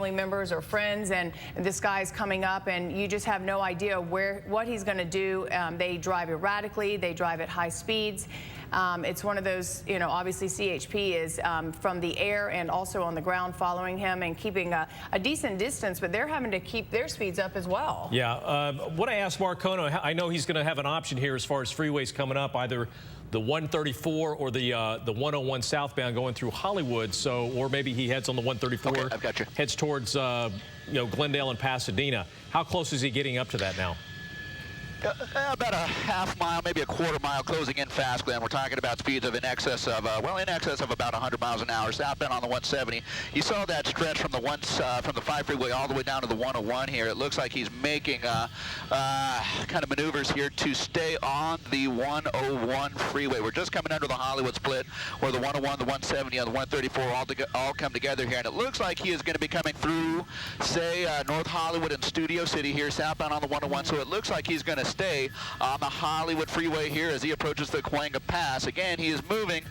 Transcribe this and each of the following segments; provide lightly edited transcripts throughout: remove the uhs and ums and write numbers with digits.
family members or friends, and this guy's coming up, and you just have no idea what he's going to do. They drive erratically. They drive at high speeds. It's one of those, you know, obviously CHP is from the air and also on the ground following him and keeping a decent distance, but they're having to keep their speeds up as well. Yeah. What I asked Marcono, I know he's going to have an option here as far as freeways coming up, either the 134 or the 101 southbound going through Hollywood. So, or maybe he heads on the 134, okay, I've got you. Heads towards you know, Glendale and Pasadena. How close is he getting up to that now? About a half mile, maybe a quarter mile, closing in fast, Glenn. We're talking about speeds of in excess of about 100 miles an hour. Southbound on the 170. You saw that stretch from the from the 5 freeway all the way down to the 101 here. It looks like he's making kind of maneuvers here to stay on the 101 freeway. We're just coming under the Hollywood split, where the 101, the 170, and the 134 all come together here. And it looks like he is going to be coming through, say, North Hollywood and Studio City here, southbound on the 101. So it looks like he's going to stay on the Hollywood freeway here as he approaches the Cahuenga Pass. Again, he is moving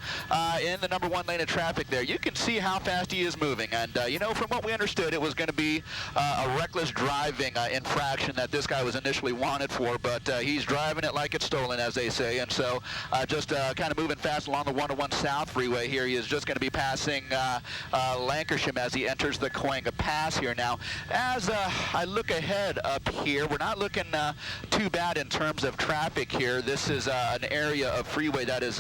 in the number 1 lane of traffic there. You can see how fast he is moving, and you know, from what we understood, it was going to be a reckless driving infraction that this guy was initially wanted for, but he's driving it like it's stolen, as they say, and so just kind of moving fast along the 101 South freeway here. He is just going to be passing Lancashire as he enters the Cahuenga Pass here. Now, as I look ahead up here, we're not looking too bad in terms of traffic here. This is an area of freeway that is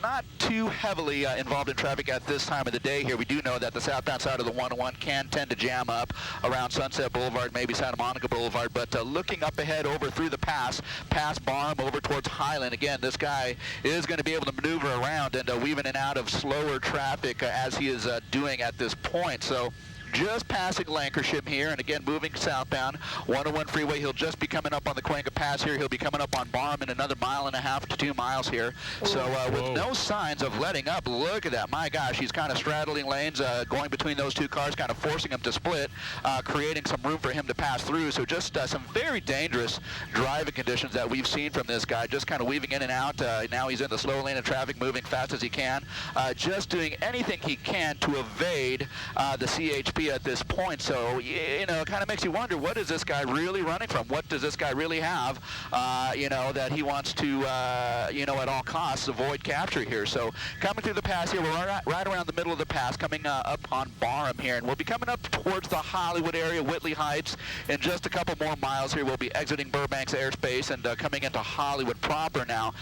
not too heavily involved in traffic at this time of the day here. We do know that the southbound side of the 101 can tend to jam up around Sunset Boulevard, maybe Santa Monica Boulevard, but looking up ahead over through the pass, past Barham over towards Highland, again, this guy is going to be able to maneuver around and weave in and out of slower traffic as he is doing at this point. So just passing Lancashire here, and again moving southbound 101 freeway. He'll just be coming up on the Cahuenga Pass here. He'll be coming up on Barham in another 1.5 to 2 miles here. So with no signs of letting up, look at that. My gosh, he's kind of straddling lanes, going between those two cars, kind of forcing them to split, creating some room for him to pass through. So just some very dangerous driving conditions that we've seen from this guy, just kind of weaving in and out. Now he's in the slow lane of traffic, moving fast as he can, just doing anything he can to evade the CHP at this point. So, you know, it kind of makes you wonder, what is this guy really running from? What does this guy really have, you know, that he wants to, you know, at all costs avoid capture here? So coming through the pass here, we're right around the middle of the pass, coming up on Barham here, and we'll be coming up towards the Hollywood area, Whitley Heights. In just a couple more miles here, we'll be exiting Burbank's airspace and coming into Hollywood proper now.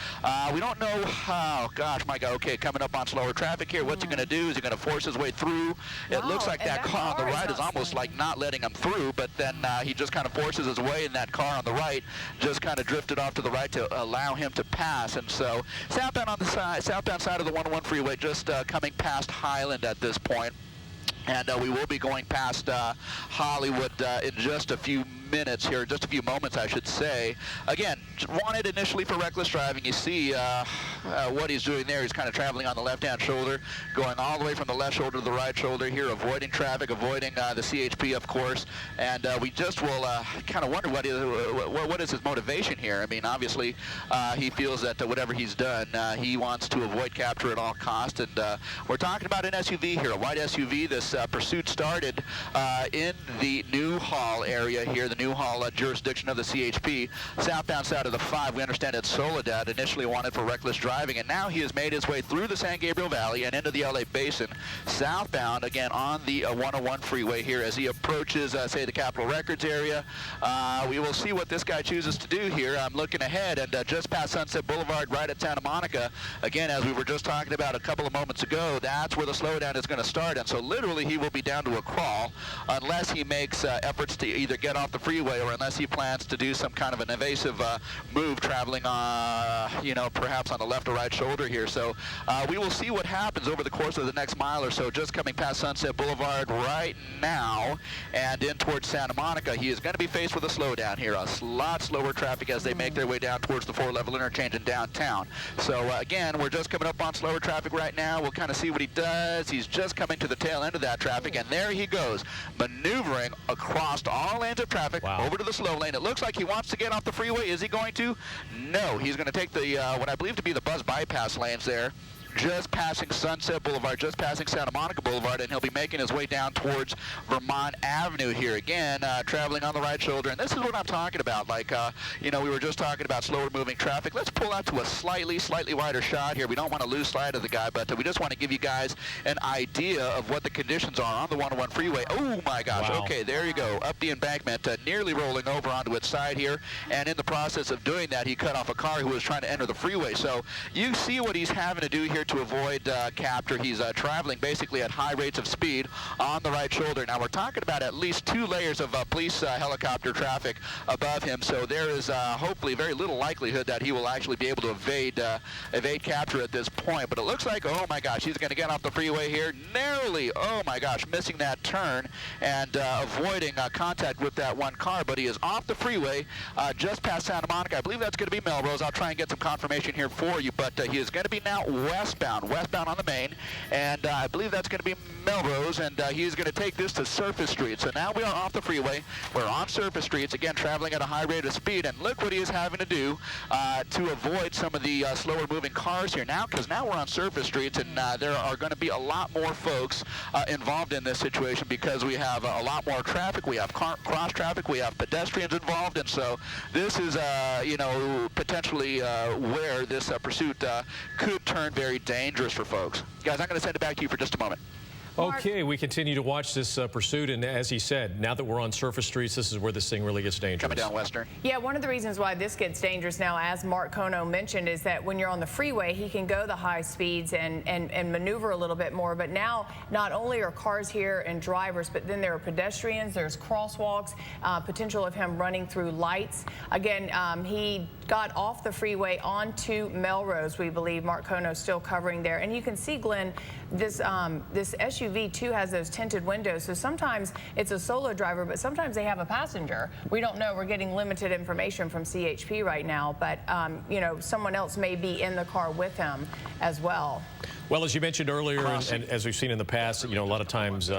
We don't know, oh gosh, my God, okay, coming up on slower traffic here. What's he going to do? Is he going to force his way through? It looks like that car on the right is almost like not letting him through, but then he just kind of forces his way, and that car on the right just kind of drifted off to the right to allow him to pass. And so southbound on the southbound side of the 101 freeway, just coming past Highland at this point. And we will be going past Hollywood in just a few minutes here, just a few moments, I should say. Again, wanted initially for reckless driving. You see what he's doing there. He's kind of traveling on the left-hand shoulder, going all the way from the left shoulder to the right shoulder here, avoiding traffic, avoiding the CHP, of course. And we just will kind of wonder what is his motivation here. I mean, obviously, he feels that whatever he's done, he wants to avoid capture at all costs. And we're talking about an SUV here, a white SUV. This pursuit started in the Newhall area here, the Newhall jurisdiction of the CHP, southbound side of the 5. We understand it's Soledad, initially wanted for reckless driving, and now he has made his way through the San Gabriel Valley and into the LA Basin, southbound again on the 101 freeway here as he approaches, say, the Capitol Records area. We will see what this guy chooses to do here. I'm looking ahead, and just past Sunset Boulevard, right at Santa Monica, again, as we were just talking about a couple of moments ago, that's where the slowdown is going to start, and so literally he will be down to a crawl unless he makes efforts to either get off the freeway or unless he plans to do some kind of an evasive move traveling you know, perhaps on the left or right shoulder here. So we will see what happens over the course of the next mile or so. Just coming past Sunset Boulevard right now and in towards Santa Monica, he is going to be faced with a slowdown here, a lot slower traffic as they make their way down towards the 4-level interchange in downtown. So again, we're just coming up on slower traffic right now. We'll kind of see what he does. He's just coming to the tail end of that traffic, and there he goes, maneuvering across all lanes of traffic over to the slow lane. It looks like he wants to get off the freeway. Is he going to? No, he's going to take the what I believe to be the bus bypass lanes there. just passing Sunset Boulevard, just passing Santa Monica Boulevard, and he'll be making his way down towards Vermont Avenue here again, traveling on the right shoulder. And this is what I'm talking about. Like, you know, we were just talking about slower moving traffic. Let's pull out to a slightly wider shot here. We don't want to lose sight of the guy, but we just want to give you guys an idea of what the conditions are on the 101 freeway. Oh my gosh. Wow. Okay, there you go. Up the embankment, nearly rolling over onto its side here. And in the process of doing that, he cut off a car who was trying to enter the freeway. So you see what he's having to do here to avoid capture. He's traveling basically at high rates of speed on the right shoulder. Now we're talking about at least 2 layers of police helicopter traffic above him. So there is hopefully very little likelihood that he will actually be able to evade capture at this point. But it looks like, oh my gosh, he's going to get off the freeway here narrowly, oh my gosh, missing that turn and avoiding contact with that one car. But he is off the freeway just past Santa Monica. I believe that's going to be Melrose. I'll try and get some confirmation here for you. But he is going to be now westbound on the main. And I believe that's going to be Melrose. And he's going to take this to Surface Street. So now we are off the freeway. We're on surface streets, again, traveling at a high rate of speed. And look what he is having to do to avoid some of the slower moving cars here now, because now we're on surface streets, and there are going to be a lot more folks involved in this situation because we have a lot more traffic. We have cross traffic. We have pedestrians involved. And so this is, you know, potentially where this pursuit could turn very dangerous for folks. Guys, I'm going to send it back to you for just a moment. Okay, we continue to watch this pursuit, and as he said, now that we're on surface streets, this is where this thing really gets dangerous. Coming down Western. Yeah, one of the reasons why this gets dangerous now, as Mark Kono mentioned, is that when you're on the freeway, he can go the high speeds and maneuver a little bit more. But now, not only are cars here and drivers, but then there are pedestrians, there's crosswalks, potential of him running through lights. Again, he got off the freeway onto Melrose, we believe. Mark Kono still covering there. And you can see, Glenn, this SUV too has those tinted windows, so sometimes it's a solo driver, but sometimes they have a passenger. We don't know. We're getting limited information from CHP right now, but you know, someone else may be in the car with him as well. Well, as you mentioned earlier, and as we've seen in the past, you know, a lot of times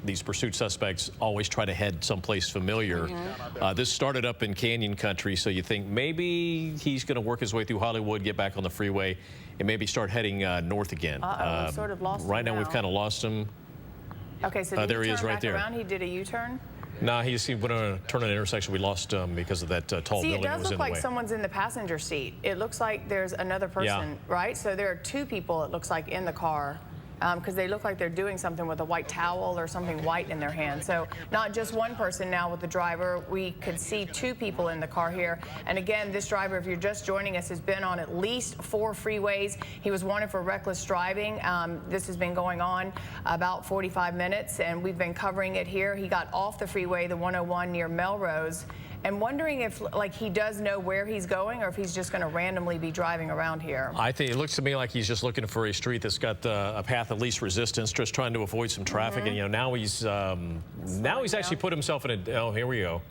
these pursuit suspects always try to head someplace familiar. This started up in Canyon Country, so you think maybe he's going to work his way through Hollywood, get back on the freeway, and maybe start heading north again. We sort of lost him right now. We've kind of lost him. Okay, so there he is right there. Around? He did a U-turn? No, he went on a turn on an intersection. We lost him because of that tall building that was in the way. See, it does look like someone's in the passenger seat. It looks like there's another person, right? So there are 2 people, it looks like, in the car. Because they look like they're doing something with a white towel or something white in their hand. So not just one person now with the driver. We could see 2 people in the car here. And again, this driver, if you're just joining us, has been on at least 4 freeways. He was wanted for reckless driving. This has been going on about 45 minutes, and we've been covering it here. He got off the freeway, the 101 near Melrose. And wondering if, like, he does know where he's going or if he's just going to randomly be driving around here. I think it looks to me like he's just looking for a street that's got a path of least resistance, just trying to avoid some traffic. And, you know, now he's actually put himself in a, oh, here we go.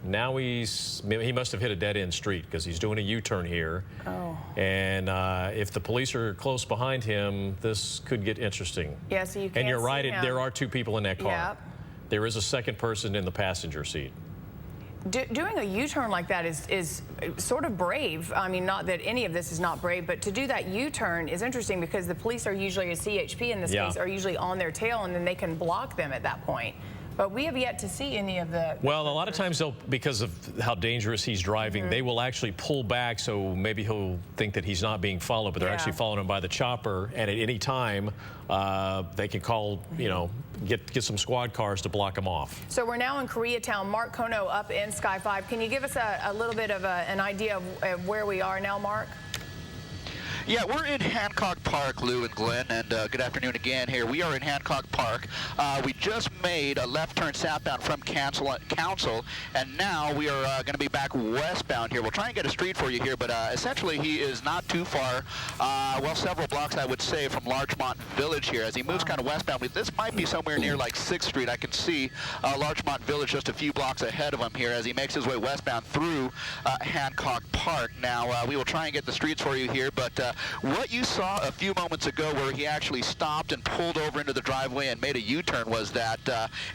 Now he must have hit a dead-end street because he's doing a U-turn here. Oh. And if the police are close behind him, this could get interesting. Yeah, so you can't And you're right, see him. There are 2 people in that car. Yep. There is a second person in the passenger seat. Doing a U-turn like that is sort of brave. I mean, not that any of this is not brave, but to do that U-turn is interesting because the police are usually, a CHP in this case, are usually on their tail, and then they can block them at that point. But we have yet to see any of the... Well, a lot of times, because of how dangerous he's driving, they will actually pull back, so maybe he'll think that he's not being followed, but they're actually following him by the chopper, and at any time, they can call, you know, get some squad cars to block him off. So we're now in Koreatown. Mark Kono up in Sky 5. Can you give us a little bit of an idea of where we are now, Mark? Yeah, we're in Hancock Park, Lou and Glenn, and good afternoon again here. We are in Hancock Park. We just made a left turn southbound from Council, and now we are going to be back westbound here. We'll try and get a street for you here, but essentially he is not too far, well, several blocks, I would say, from Larchmont Village here. As he moves kind of westbound, this might be somewhere near like 6th Street. I can see Larchmont Village just a few blocks ahead of him here as he makes his way westbound through Hancock Park. Now, we will try and get the streets for you here, but What you saw a few moments ago where he actually stopped and pulled over into the driveway and made a U-turn was that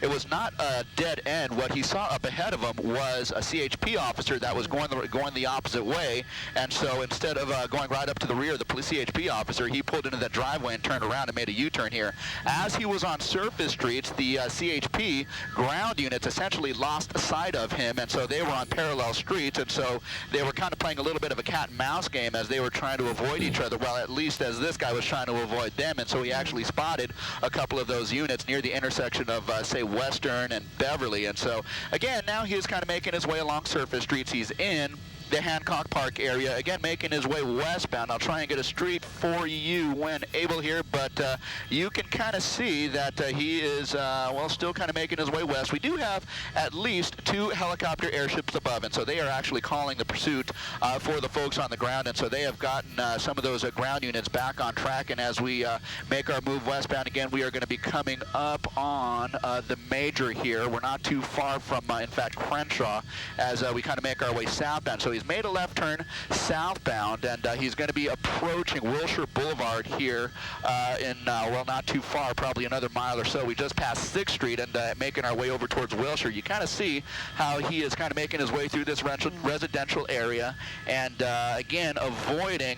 it was not a dead end. What he saw up ahead of him was a CHP officer that was going the opposite way, and so instead of going right up to the rear of the CHP officer, he pulled into that driveway and turned around and made a U-turn here. As he was on surface streets, the CHP ground units essentially lost sight of him, and so they were on parallel streets, and so they were kind of playing a little bit of a cat and mouse game as they were trying to avoid each other, well, at least as this guy was trying to avoid them, and so he actually spotted a couple of those units near the intersection of, say, Western and Beverly, and so, again, now he is kind of making his way along surface streets. He's in the Hancock Park area, again making his way westbound. I'll try and get a street for you when able here, but you can kind of see that he is, well, still kind of making his way west. We do have at least 2 helicopter airships above, and so they are actually calling the pursuit for the folks on the ground, and so they have gotten some of those ground units back on track, and as we make our move westbound again, we are going to be coming up on the major here. We're not too far from, in fact, Crenshaw, as we kind of make our way southbound. So he's made a left turn southbound, and he's going to be approaching Wilshire Boulevard here well, not too far, probably another mile or so. We just passed 6th Street and making our way over towards Wilshire. You kind of see how he is kind of making his way through this residential area, and again, avoiding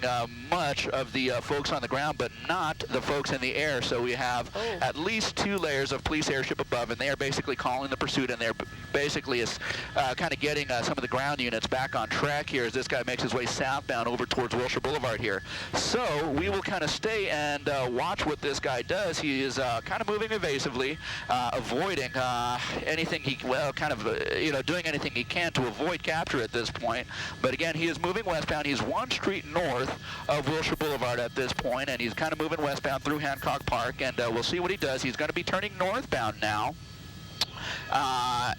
much of the folks on the ground, but not the folks in the air. So we have at least 2 layers of police airship above, and they are basically calling the pursuit, and they're basically kind of getting some of the ground units back on track here as this guy makes his way southbound over towards Wilshire Boulevard here. So we will kind of stay and watch what this guy does. He is kind of moving evasively, avoiding anything doing anything he can to avoid capture at this point. But again, he is moving westbound. He's 1 street north of Wilshire Boulevard at this point, and he's kind of moving westbound through Hancock Park, and we'll see what he does. He's going to be turning northbound now.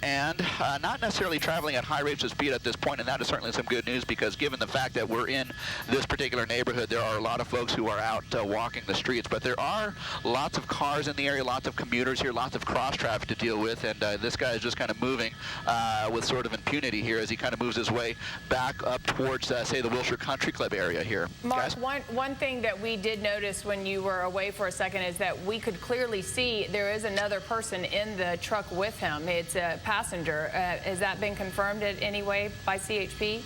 And not necessarily traveling at high rates of speed at this point, and that is certainly some good news, because given the fact that we're in this particular neighborhood, there are a lot of folks who are out walking the streets, but there are lots of cars in the area, lots of commuters here, lots of cross traffic to deal with, and this guy is just kind of moving with sort of impunity here as he kind of moves his way back up towards, say, the Wilshire Country Club area here. Mark, one thing that we did notice when you were away for a second is that we could clearly see there is another person in the truck with him. It's a passenger. Has that been confirmed in any way by CHP?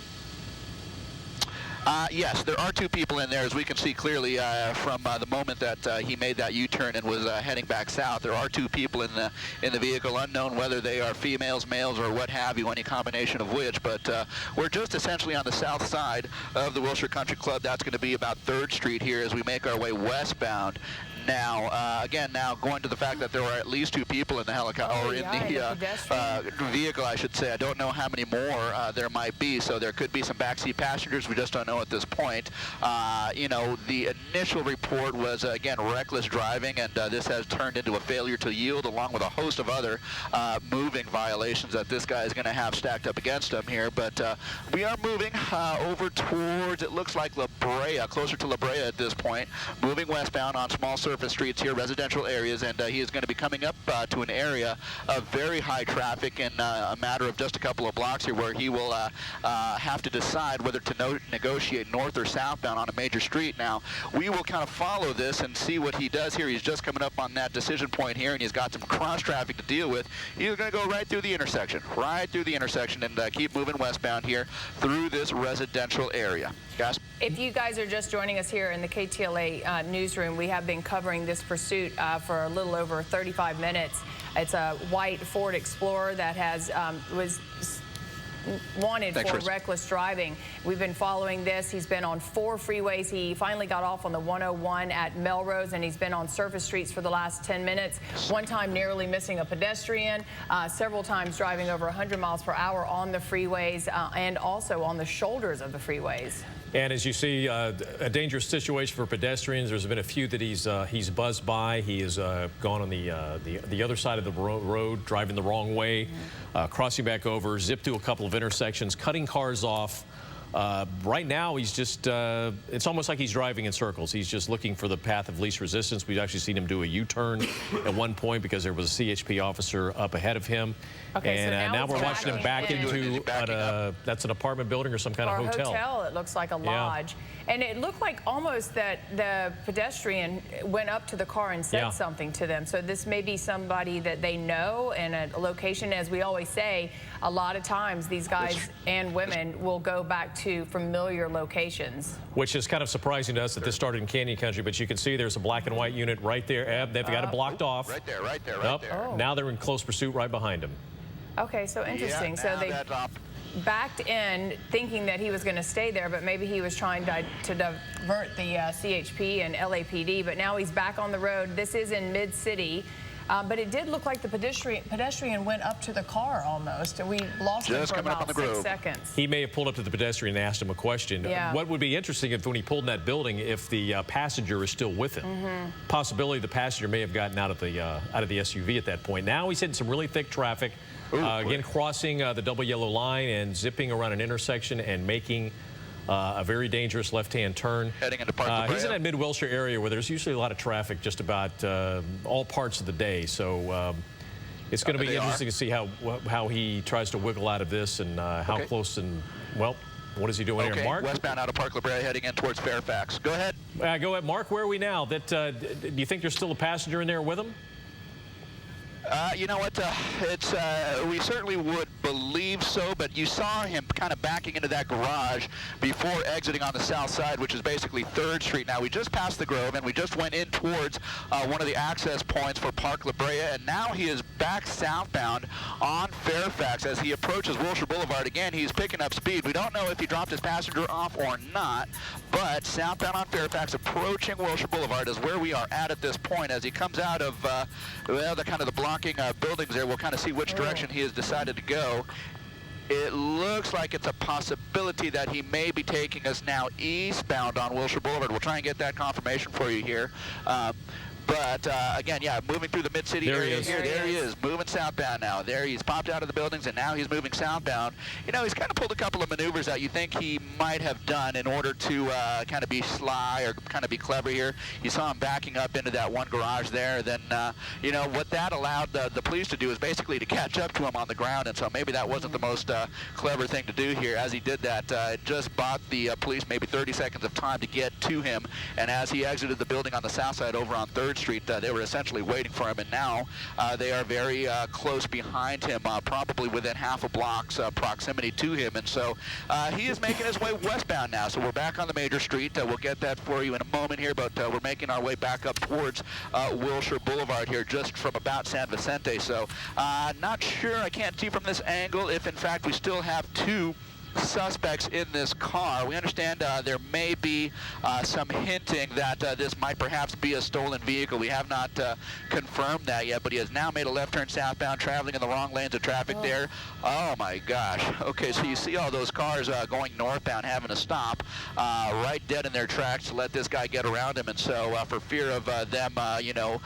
Yes, there are 2 people in there, as we can see clearly from the moment that he made that U-turn and was heading back south. There are 2 people in the vehicle, unknown whether they are females, males, or what have you, any combination of which. But we're just essentially on the south side of the Wilshire Country Club. That's going to be about 3rd Street here as we make our way westbound. Now, again, going to the fact that there are at least 2 people in the helicopter, or in the vehicle, I should say. I don't know how many more there might be, so there could be some backseat passengers. We just don't know at this point. The initial report was, again, reckless driving, and this has turned into a failure to yield, along with a host of other moving violations that this guy is going to have stacked up against him here. But we are moving over towards, it looks like La Brea, closer to La Brea at this point, moving westbound on small surface streets here, residential areas, and he is going to be coming up to an area of very high traffic in a matter of just a couple of blocks here, where he will have to decide whether to negotiate north or southbound on a major street. Now, we will kind of follow this and see what he does here. He's just coming up on that decision point here, and he's got some cross traffic to deal with. He's going to go right through the intersection, and keep moving westbound here through this residential area. Guys? If you guys are just joining us here in the KTLA newsroom, we have been covering this pursuit for a little over 35 minutes. It's a white Ford Explorer that was wanted for reckless driving. We've been following this. He's been on 4 freeways. He finally got off on the 101 at Melrose, and he's been on surface streets for the last 10 minutes. One time narrowly missing a pedestrian, several times driving over 100 miles per hour on the freeways and also on the shoulders of the freeways. And as you see, a dangerous situation for pedestrians. There's been a few that he's buzzed by. He has gone on the other side of the road, driving the wrong way, crossing back over, zipped through a couple of intersections, cutting cars off Right now, he's just, it's almost like he's driving in circles. He's just looking for the path of least resistance. We've actually seen him do a U-turn at one point because there was a CHP officer up ahead of him. Okay, And so now we're watching him back into, that's an apartment building or some kind of hotel. It looks like a lodge. And it looked like almost that the pedestrian went up to the car and said something to them. So this may be somebody that they know in a location. As we always say, a lot of times these guys and women will go back to familiar locations. Which is kind of surprising to us that this started in Canyon Country, but you can see there's a black and white unit right there. They've got it blocked off. Right there. Oh. Now they're in close pursuit right behind him. Okay, so interesting. So they backed in thinking that he was going to stay there, but maybe he was trying to divert the CHP and LAPD, but now he's back on the road. This is in mid-city. But it did look like the pedestrian went up to the car almost, and we lost him for about 6 seconds. He may have pulled up to the pedestrian and asked him a question. What would be interesting if when he pulled in that building, if the passenger is still with him. Possibility the passenger may have gotten out of the SUV at that point. Now he's hitting some really thick traffic. Again, crossing the double yellow line and zipping around an intersection and making a very dangerous left-hand turn. Heading into Park La Brea. He's in that mid-Wilshire area where there's usually a lot of traffic just about all parts of the day. So it's going to be interesting to see how he tries to wiggle out of this and how close and, well, what is he doing here, Mark? Westbound out of Park La Brea heading in towards Fairfax. Go ahead. Go ahead, Mark. Where are we now? Do you think there's still a passenger in there with him? You know what, we certainly would believe so, but you saw him kind of backing into that garage before exiting on the south side, which is basically 3rd Street. Now, we just passed the Grove, and we just went in towards one of the access points for Park La Brea, and now he is back southbound on Fairfax as he approaches Wilshire Boulevard. Again, he's picking up speed. We don't know if he dropped his passenger off or not, but southbound on Fairfax, approaching Wilshire Boulevard is where we are at this point. As he comes out of, well, the blocking buildings there, we'll kind of see which direction he has decided to go. It looks like it's a possibility that he may be taking us now eastbound on Wilshire Boulevard. We'll try and get that confirmation for you here. But again, moving through the mid-city area here. There he is, moving southbound now. There he's popped out of the buildings, and now he's moving southbound. You know, he's kind of pulled a couple of maneuvers that you think he might have done in order to kind of be sly or kind of be clever here. You saw him backing up into that one garage there. Then, you know, what that allowed the police to do is basically to catch up to him on the ground, and so maybe that wasn't the most clever thing to do here. As he did that, it just bought the police maybe 30 seconds of time to get to him, and as he exited the building on the south side over on 3rd Street, they were essentially waiting for him, and now they are very close behind him, probably within half a block's proximity to him, and so he is making his way westbound now. So we're back on the major street. We'll get that for you in a moment here, but we're making our way back up towards Wilshire Boulevard here, just from about San Vicente. So not sure, I can't see from this angle if in fact we still have 2 suspects in this car. We understand there may be some hinting that this might perhaps be a stolen vehicle. We have not confirmed that yet, but he has now made a left turn southbound, traveling in the wrong lanes of traffic there. Oh my gosh. Okay, so you see all those cars going northbound having to stop right dead in their tracks to let this guy get around him, and so for fear of them, you know,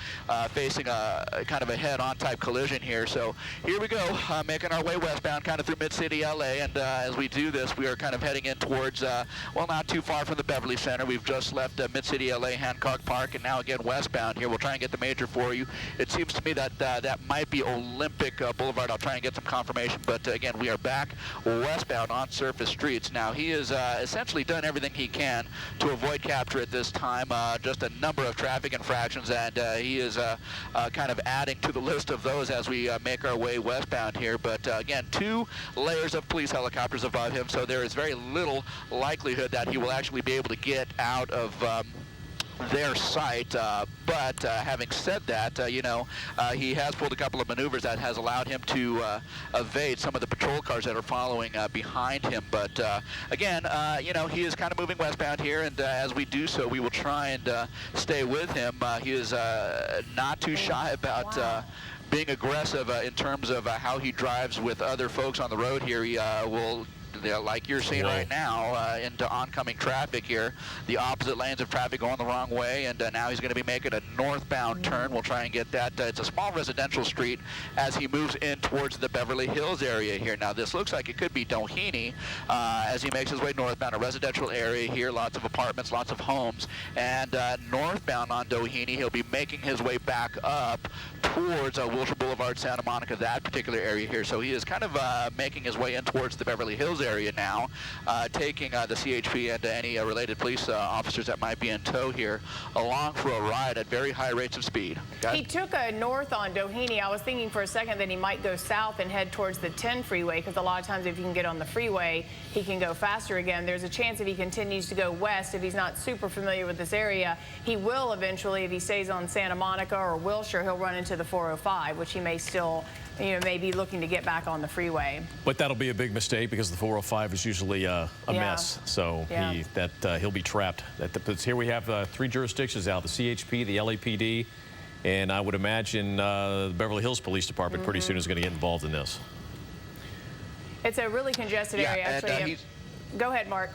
facing a kind of a head-on type collision here. So here we go, making our way westbound kind of through mid-city LA, and as we do this, we are kind of heading in towards, well, not too far from the Beverly Center. We've just left Mid-City LA Hancock Park, and now again westbound here. We'll try and get the major for you. It seems to me that that might be Olympic Boulevard. I'll try and get some confirmation, but again, we are back westbound on surface streets. Now, he has essentially done everything he can to avoid capture at this time, just a number of traffic infractions, and he is kind of adding to the list of those as we make our way westbound here. But again, 2 layers of police helicopters above him, so there is very little likelihood that he will actually be able to get out of their sight, but having said that, you know, he has pulled a couple of maneuvers that has allowed him to evade some of the patrol cars that are following behind him. But again, you know, he is kind of moving westbound here, and as we do so, we will try and stay with him. He is not too shy about being aggressive in terms of how he drives with other folks on the road here. He will like you're seeing right now, into oncoming traffic here. The opposite lanes of traffic going the wrong way, and now he's going to be making a northbound turn. We'll try and get that. It's a small residential street as he moves in towards the Beverly Hills area here. Now, this looks like it could be Doheny as he makes his way northbound, a residential area here, lots of apartments, lots of homes, and northbound on Doheny, he'll be making his way back up towards Wilshire Boulevard, Santa Monica, that particular area here. So he is kind of making his way in towards the Beverly Hills area now, taking the CHP and any related police officers that might be in tow here along for a ride at very high rates of speed. He took a north on Doheny. I was thinking for a second that he might go south and head towards the 10 freeway, because a lot of times if you can get on the freeway, he can go faster again. There's a chance if he continues to go west, if he's not super familiar with this area, he will eventually, if he stays on Santa Monica or Wilshire, he'll run into the 405, which he may still, may be looking to get back on the freeway. But that'll be a big mistake, because the 405 is usually a mess. So he'll be trapped. But here we have 3 jurisdictions out: the CHP, the LAPD, and I would imagine the Beverly Hills Police Department pretty soon is going to get involved in this. It's a really congested area, actually. Go ahead, Mark.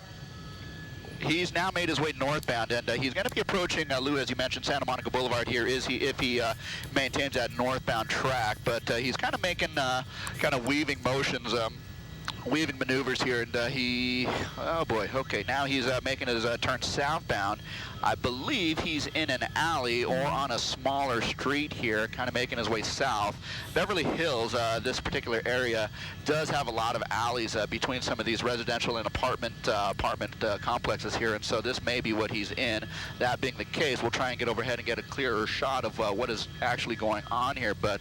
He's now made his way northbound, and he's going to be approaching, Lou, as you mentioned, Santa Monica Boulevard here, if he maintains that northbound track. But he's kind of making kind of weaving motions, weaving maneuvers here, and oh boy, okay, now he's making his turn southbound. I believe he's in an alley or on a smaller street here, kind of making his way south. Beverly Hills, this particular area, does have a lot of alleys between some of these residential and apartment complexes here, and so this may be what he's in. That being the case, we'll try and get overhead and get a clearer shot of what is actually going on here. But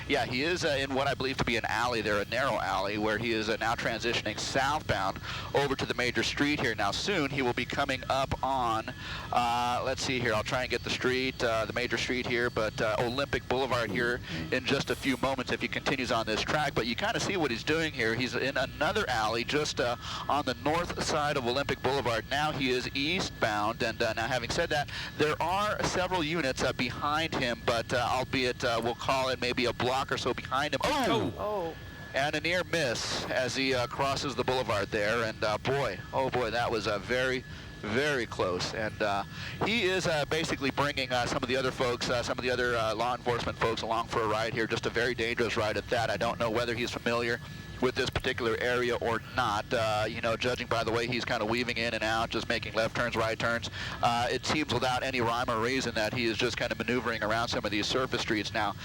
yeah, he is in what I believe to be an alley there, a narrow alley, where he is now transitioning southbound over to the major street here. Now soon he will be coming up on let's see here, I'll try and get the street, the major street here, but Olympic Boulevard here in just a few moments if he continues on this track. But you kind of see what he's doing here. He's in another alley just on the north side of Olympic Boulevard. Now he is eastbound, and now having said that, there are several units behind him, but albeit we'll call it maybe a block or so behind him. Oh! And a near miss as he crosses the boulevard there, and boy, oh boy, that was a very close. And he is basically bringing some of the other folks, some of the other law enforcement folks along for a ride here, just a very dangerous ride at that. I don't know whether he's familiar with this particular area or not, judging by the way he's kind of weaving in and out, just making left turns, right turns. It seems without any rhyme or reason that he is just kind of maneuvering around some of these surface streets now.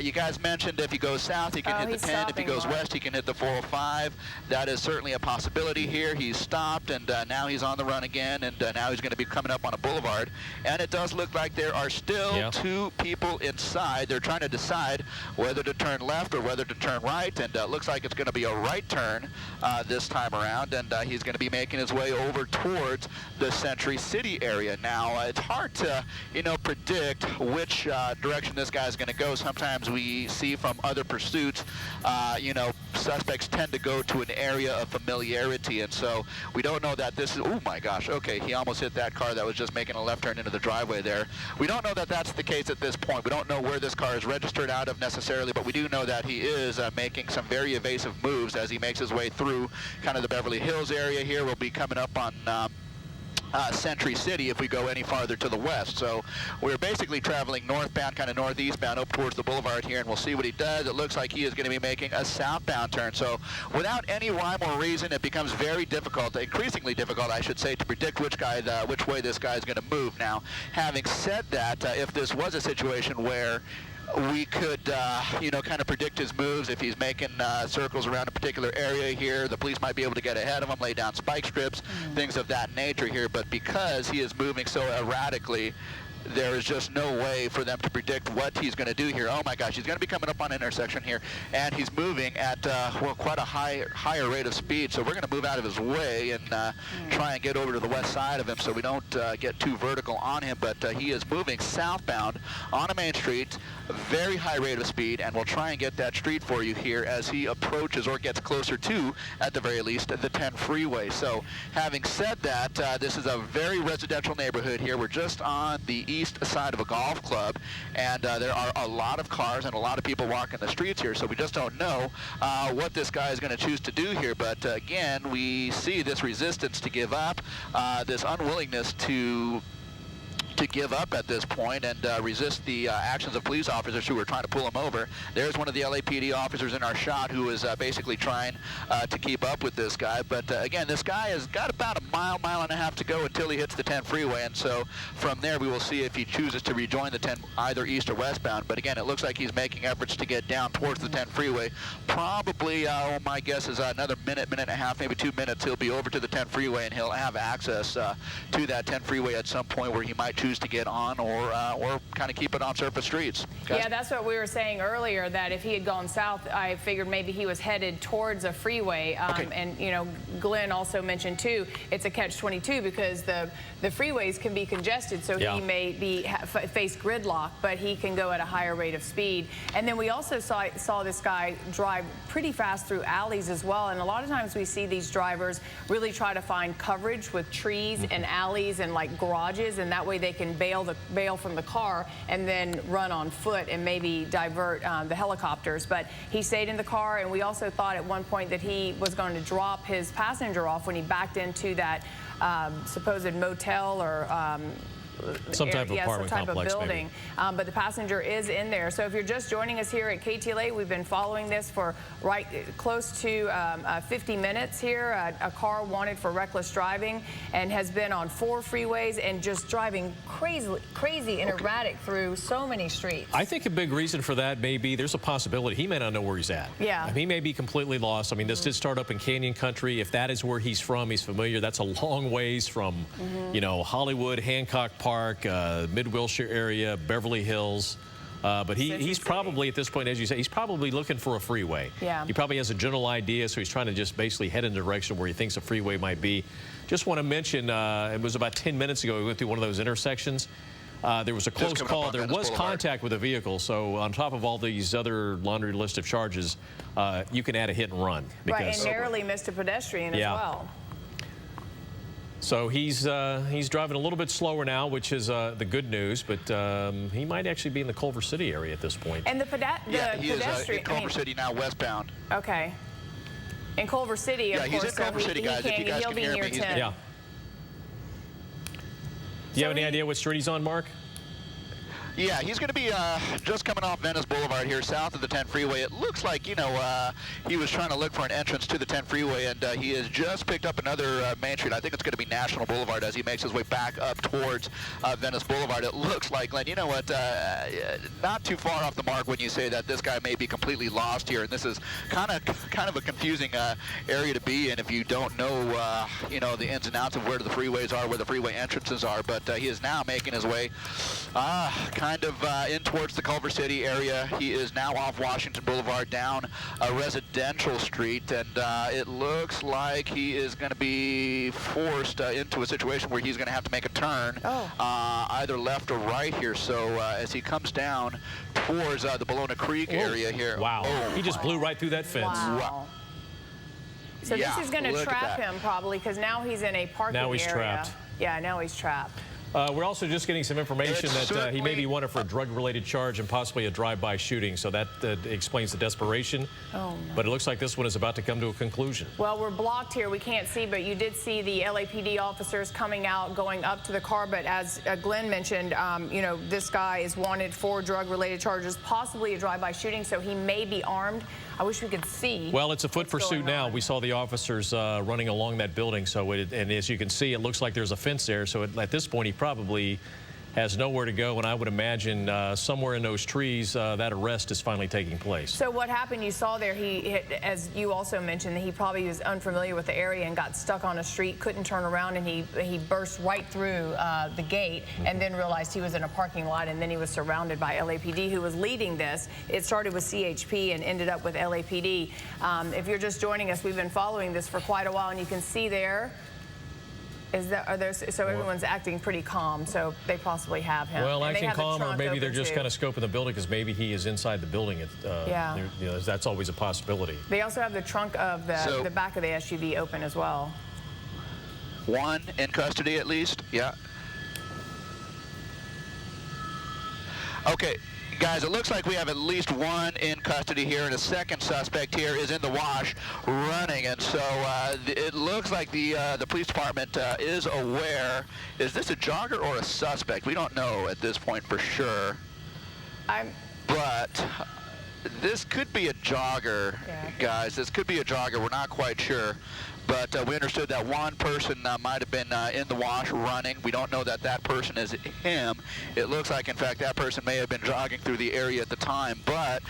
You guys mentioned if he goes south, he can hit the 10. If he goes west, he can hit the 405. That is certainly a possibility here. He's stopped, and now he's on the run again, and now he's going to be coming up on a boulevard. And it does look like there are still 2 people inside. They're trying to decide whether to turn left or whether to turn right, and it looks like it's going to be a right turn this time around, and he's going to be making his way over towards the Century City area. Now, it's hard to, predict which direction this guy's going to go. Sometimes we see from other pursuits, suspects tend to go to an area of familiarity, and so we don't know that this is, oh my gosh, okay, he almost hit that car that was just making a left turn into the driveway there. We don't know that that's the case at this point. We don't know where this car is registered out of necessarily, but we do know that he is making some very evasive moves as he makes his way through kind of the Beverly Hills area here. We'll be coming up on Century City if we go any farther to the west. So we're basically traveling northbound, kind of northeastbound up towards the boulevard here, and we'll see what he does. It looks like he is going to be making a southbound turn. So without any rhyme or reason, it becomes very difficult, increasingly difficult, I should say, to predict which way this guy is going to move. Now, having said that, if this was a situation where we could, kind of predict his moves. If he's making circles around a particular area here, the police might be able to get ahead of him, lay down spike strips, things of that nature here. But because he is moving so erratically, there is just no way for them to predict what he's going to do here. Oh my gosh, he's going to be coming up on an intersection here, and he's moving at quite a higher rate of speed. So we're going to move out of his way and try and get over to the west side of him so we don't get too vertical on him. But he is moving southbound on a main street, very high rate of speed, and we'll try and get that street for you here as he approaches or gets closer to, at the very least, the 10 freeway. So having said that, this is a very residential neighborhood here. We're just on the east side of a golf club, and there are a lot of cars and a lot of people walking the streets here, so we just don't know what this guy is going to choose to do here. But again, we see this resistance to give up, this unwillingness to give up at this point and resist the actions of police officers who were trying to pull him over. There's one of the LAPD officers in our shot who is basically trying to keep up with this guy. But again, this guy has got about a mile and a half to go until he hits the 10 freeway, and so from there we will see if he chooses to rejoin the 10 either east or westbound. But again, it looks like he's making efforts to get down towards the 10 freeway. Probably, my guess is another minute and a half, maybe 2 minutes, he'll be over to the 10 freeway, and he'll have access to that 10 freeway at some point where he might choose to get on or kind of keep it on surface streets. Yeah, that's what we were saying earlier, that if he had gone south, I figured maybe he was headed towards a freeway. And, you know, Glenn also mentioned, too, it's a catch-22 because the freeways can be congested, so he may face gridlock, but he can go at a higher rate of speed. And then we also saw this guy drive pretty fast through alleys as well, and a lot of times we see these drivers really try to find coverage with trees and alleys and like garages, and that way they can bail from the car and then run on foot and maybe divert the helicopters. But he stayed in the car, and we also thought at one point that he was going to drop his passenger off when he backed into that supposed motel or some type of apartment complex, building. But the passenger is in there. So if you're just joining us here at KTLA, we've been following this for close to 50 minutes here. A car wanted for reckless driving and has been on 4 freeways and just driving crazy and erratic through so many streets. I think a big reason for that may be there's a possibility he may not know where he's at. Yeah. He may be completely lost. I mean, this did start up in Canyon Country. If that is where he's from, he's familiar. That's a long ways from, you know, Hollywood, Hancock Park, Mid-Wilshire area, Beverly Hills. But he's probably, at this point, as you say, he's probably looking for a freeway. Yeah. He probably has a general idea, so he's trying to just basically head in the direction where he thinks a freeway might be. Just want to mention, it was about 10 minutes ago, we went through one of those intersections. There was a close call. There was contact with a vehicle. So on top of all these other laundry list of charges, you can add a hit and run. Right, and narrowly missed a pedestrian as well. So he's driving a little bit slower now, which is the good news, but he might actually be in the Culver City area at this point. And the he is in Culver City now, westbound. Okay. In Culver City, of course. Yeah, he's in Culver City, guys. If you guys can hear me, he's Yeah. Do you have any idea what street he's on, Mark? Yeah, he's going to be just coming off Venice Boulevard here, south of the 10 freeway. It looks like, you know, he was trying to look for an entrance to the 10 freeway, and he has just picked up another main street. I think it's going to be National Boulevard as he makes his way back up towards Venice Boulevard. It looks like, Glenn, you know what, not too far off the mark when you say that this guy may be completely lost here, and this is kind of a confusing area to be in if you don't know, you know, the ins and outs of where the freeways are, where the freeway entrances are. But he is now making his way kind of in towards the Culver City area. He is now off Washington Boulevard down a residential street, and it looks like he is going to be forced into a situation where he's going to have to make a turn, either left or right here. So as he comes down towards the Bologna Creek area here. Wow. He just blew right through that fence. Wow. So this is going to trap him probably, because now he's in a parking area. Now he's trapped. Yeah, now he's trapped. We're also just getting some information that he may be wanted for a drug-related charge and possibly a drive-by shooting, so that explains the desperation. Oh, no. But it looks like this one is about to come to a conclusion. Well, we're blocked here. We can't see, but you did see the LAPD officers coming out, going up to the car. But as Glenn mentioned, you know, this guy is wanted for drug-related charges, possibly a drive-by shooting, so he may be armed. I wish we could see. Well, it's a foot pursuit now. We saw the officers running along that building, so and as you can see, it looks like there's a fence there. So at this point, he probably has nowhere to go, and I would imagine somewhere in those trees that arrest is finally taking place. So what happened, you saw there, as you also mentioned, that he probably was unfamiliar with the area and got stuck on a street, couldn't turn around, and he burst right through the gate and then realized he was in a parking lot, and then he was surrounded by LAPD who was leading this. It started with CHP and ended up with LAPD. If you're just joining us, we've been following this for quite a while, and you can see there, so everyone's acting pretty calm, so they possibly have him. Well, acting calm, or maybe they're just kind of scoping the building because maybe he is inside the building. Yeah. You know, that's always a possibility. They also have the trunk of the back of the SUV open as well. One in custody at least, yeah. Okay, guys, it looks like we have at least one in custody here, and a second suspect here is in the wash running. And so it looks like the police department is aware. Is this a jogger or a suspect? We don't know at this point for sure. But this could be a jogger, guys. This could be a jogger. We're not quite sure. But we understood that one person might have been in the wash running. We don't know that that person is him. It looks like, in fact, that person may have been jogging through the area at the time. But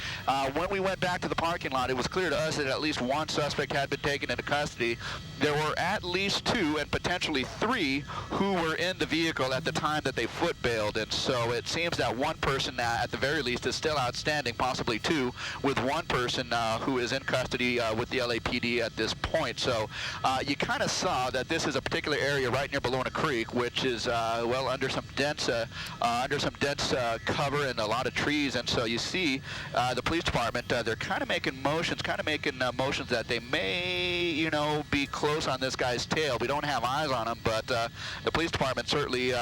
when we went back to the parking lot, it was clear to us that at least one suspect had been taken into custody. There were at least two and potentially three who were in the vehicle at the time that they foot bailed. And so it seems that one person, at the very least, is still outstanding, possibly two, with one person who is in custody with the LAPD at this point. So you kind of saw that this is a particular area right near Bologna Creek, which is well under some dense cover and a lot of trees. And so you see the police department, they're kind of making motions that they may, you know, be close on this guy's tail. We don't have eyes on him, but the police department certainly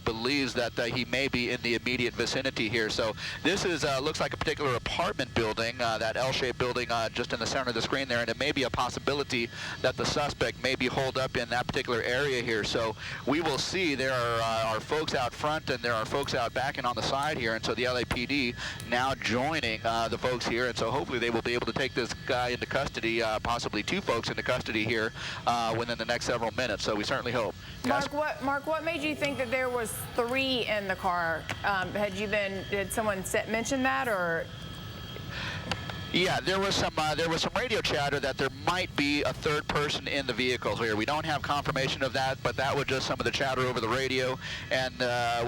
believes that he may be in the immediate vicinity here. So this is looks like a particular apartment building, that L-shaped building just in the center of the screen there, and it may be a possibility that the suspect may be holed up in that particular area here. So we will see. There are folks out front and there are folks out back and on the side here, and so the LAPD now joining the folks here, and so hopefully they will be able to take this guy into custody, possibly two folks into custody here within the next several minutes. So we certainly hope. Mark, what made you think that there was three in the car? Did someone mention that, or? Yeah, there was some radio chatter that there might be a third person in the vehicle here. We don't have confirmation of that, but that was just some of the chatter over the radio. And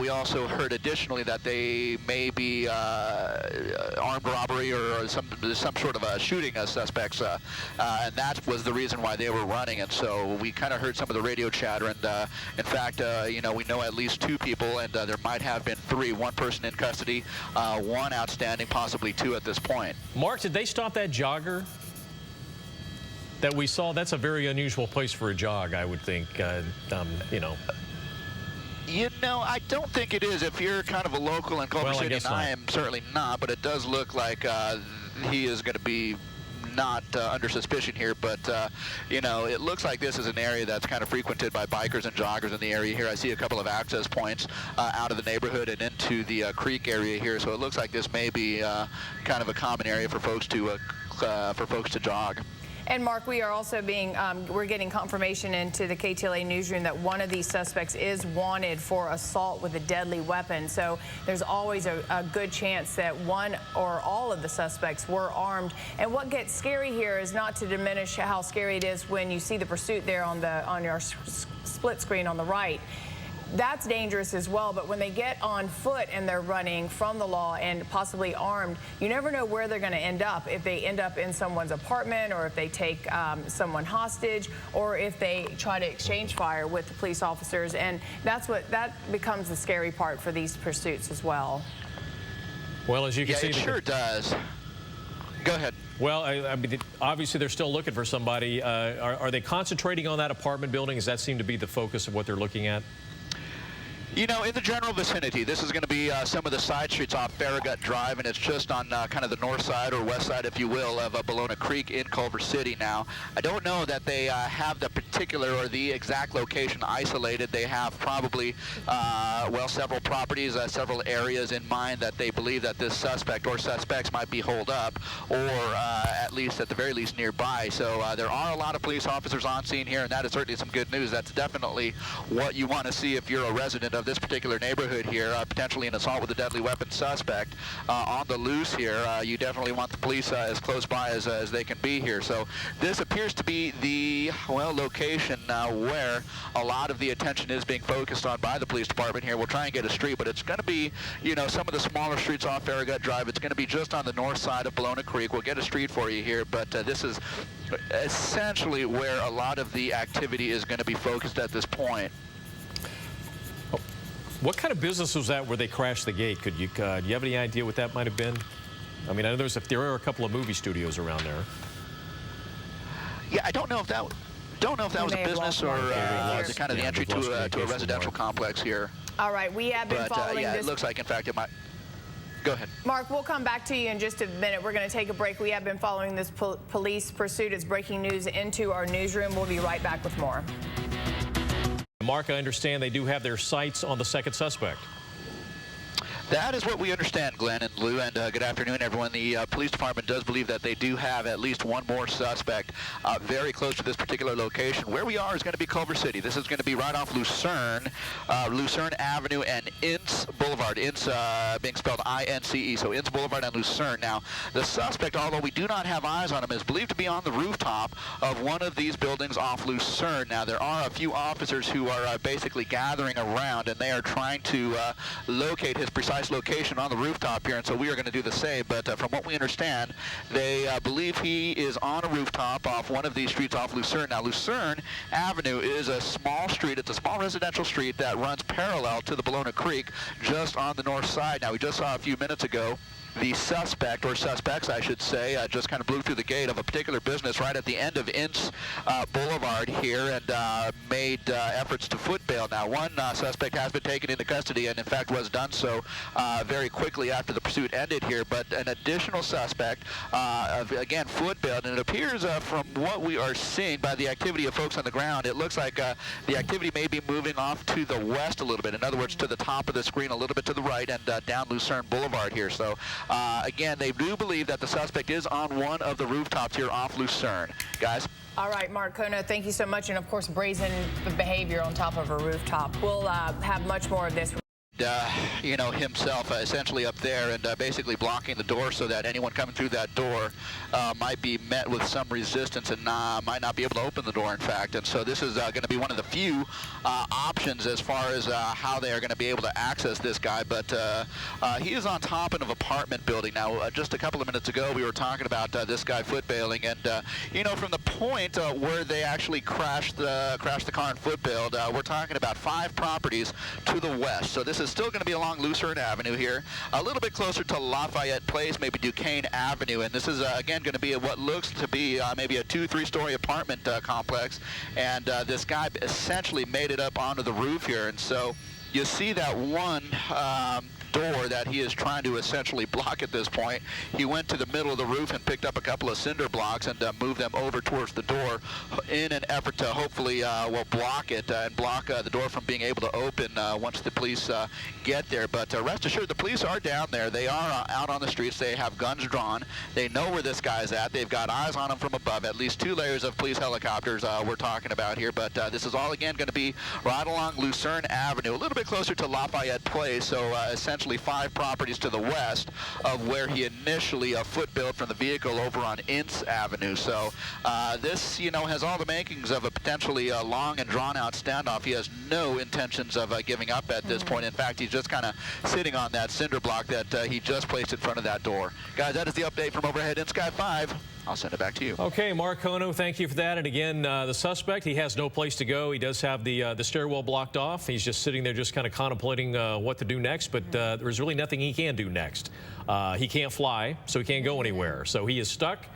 we also heard additionally that they may be armed robbery or some sort of a shooting suspects, and that was the reason why they were running. And so we kind of heard some of the radio chatter. And in fact, you know, we know at least two people, and there might have been three. One person in custody, one outstanding, possibly two at this point. Mark, did they stop that jogger that we saw? That's a very unusual place for a jog, I would think, you know. You know, I don't think it is. If you're kind of a local in Culver City, and I am certainly not, but it does look like he is going to be not under suspicion here. But, you know, it looks like this is an area that's kind of frequented by bikers and joggers in the area here. I see a couple of access points out of the neighborhood and into the creek area here. So it looks like this may be kind of a common area for folks to jog. And Mark, we are also we're getting confirmation into the KTLA newsroom that one of these suspects is wanted for assault with a deadly weapon. So there's always a good chance that one or all of the suspects were armed. And what gets scary here is not to diminish how scary it is when you see the pursuit there on your split screen on the right. That's dangerous as well, but when they get on foot and they're running from the law and possibly armed, you never know where they're going to end up. If they end up in someone's apartment, or if they take someone hostage, or if they try to exchange fire with the police officers. And that becomes the scary part for these pursuits as well. Well, as you can see, it sure does. Go ahead. Well, I mean, obviously they're still looking for somebody. Are they concentrating on that apartment building? Does that seem to be the focus of what they're looking at? You know, in the general vicinity, this is going to be some of the side streets off Farragut Drive, and it's just on kind of the north side or west side, if you will, of Bologna Creek in Culver City now. I don't know that they have the particular or the exact location isolated. They have probably, well, several properties, several areas in mind that they believe that this suspect or suspects might be holed up, or at least, at the very least, nearby. So there are a lot of police officers on scene here, and that is certainly some good news. That's definitely what you want to see if you're a resident of this particular neighborhood here, potentially an assault with a deadly weapon suspect on the loose here. You definitely want the police as close by as they can be here. So this appears to be the, well, location where a lot of the attention is being focused on by the police department here. We'll try and get a street, but it's going to be, you know, some of the smaller streets off Farragut Drive. It's going to be just on the north side of Bologna Creek. We'll get a street for you here, but this is essentially where a lot of the activity is going to be focused at this point. What kind of business was that where they crashed the gate? Do you have any idea what that might have been? I mean, I know there are a couple of movie studios around there. Yeah, I don't know if that was a business or kind of the entry to a residential complex here. All right, we have been following yeah, this. It looks like, in fact, it might. Go ahead. Mark, we'll come back to you in just a minute. We're going to take a break. We have been following this police pursuit. It's breaking news into our newsroom. We'll be right back with more. Mark, I understand they do have their sights on the second suspect. That is what we understand, Glenn and Lou, and good afternoon, everyone. The police department does believe that they do have at least one more suspect very close to this particular location. Where we are is going to be Culver City. This is going to be right off Lucerne Avenue and Ince Boulevard. Ince being spelled I-N-C-E, so Ince Boulevard and Lucerne. Now, the suspect, although we do not have eyes on him, is believed to be on the rooftop of one of these buildings off Lucerne. Now, there are a few officers who are basically gathering around, and they are trying to locate his precise location on the rooftop here, and so we are going to do the same. But from what we understand, they believe he is on a rooftop off one of these streets off Lucerne. Now, Lucerne Avenue is a small street. It's a small residential street that runs parallel to the Bologna Creek, just on the north side. Now, we just saw a few minutes ago the suspect, or suspects I should say, just kind of blew through the gate of a particular business right at the end of Ince Boulevard here, and made efforts to foot bail. Now, one suspect has been taken into custody, and in fact was done so very quickly after the pursuit ended here, but an additional suspect, again, foot bailed, and it appears from what we are seeing by the activity of folks on the ground, it looks like the activity may be moving off to the west a little bit. In other words, to the top of the screen, a little bit to the right, and down Lucerne Boulevard here. So again, they do believe that the suspect is on one of the rooftops here off Lucerne. Guys? All right, Mark Kono, thank you so much. And of course, brazen behavior on top of a rooftop. We'll have much more of this. You know, himself essentially up there and basically blocking the door so that anyone coming through that door might be met with some resistance and might not be able to open the door, in fact. And so this is going to be one of the few options as far as how they are going to be able to access this guy. But he is on top of an apartment building. Now, just a couple of minutes ago, we were talking about this guy foot bailing. And, you know, from the point where they actually crashed the car and foot bailed, we're talking about 5 properties to the west. So this is still going to be along Lucerne Avenue here, a little bit closer to Lafayette Place, maybe Duquesne Avenue, and this is again going to be what looks to be maybe a 2-3 story apartment complex, and this guy essentially made it up onto the roof here, and so you see that one door that he is trying to essentially block at this point. He went to the middle of the roof and picked up a couple of cinder blocks and moved them over towards the door in an effort to hopefully block it and block the door from being able to open once the police get there. But rest assured, the police are down there. They are out on the streets. They have guns drawn. They know where this guy's at. They've got eyes on him from above. At least 2 layers of police helicopters we're talking about here. But this is all again going to be right along Lucerne Avenue, a little bit closer to Lafayette Place. So essentially 5 properties to the west of where he initially foot bailed from the vehicle over on Ince Avenue. So this, you know, has all the makings of a potentially long and drawn-out standoff. He has no intentions of giving up at this point. In fact, he's just kind of sitting on that cinder block that he just placed in front of that door. Guys, that is the update from overhead in Sky 5. I'll send it back to you. Okay, Mark Kono, thank you for that. And again, the suspect, he has no place to go. He does have the stairwell blocked off. He's just sitting there just kind of contemplating what to do next, but there's really nothing he can do next. He can't fly, so he can't go anywhere. So he is stuck,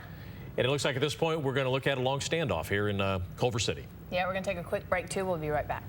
and it looks like at this point we're going to look at a long standoff here in Culver City. Yeah, we're going to take a quick break, too. We'll be right back.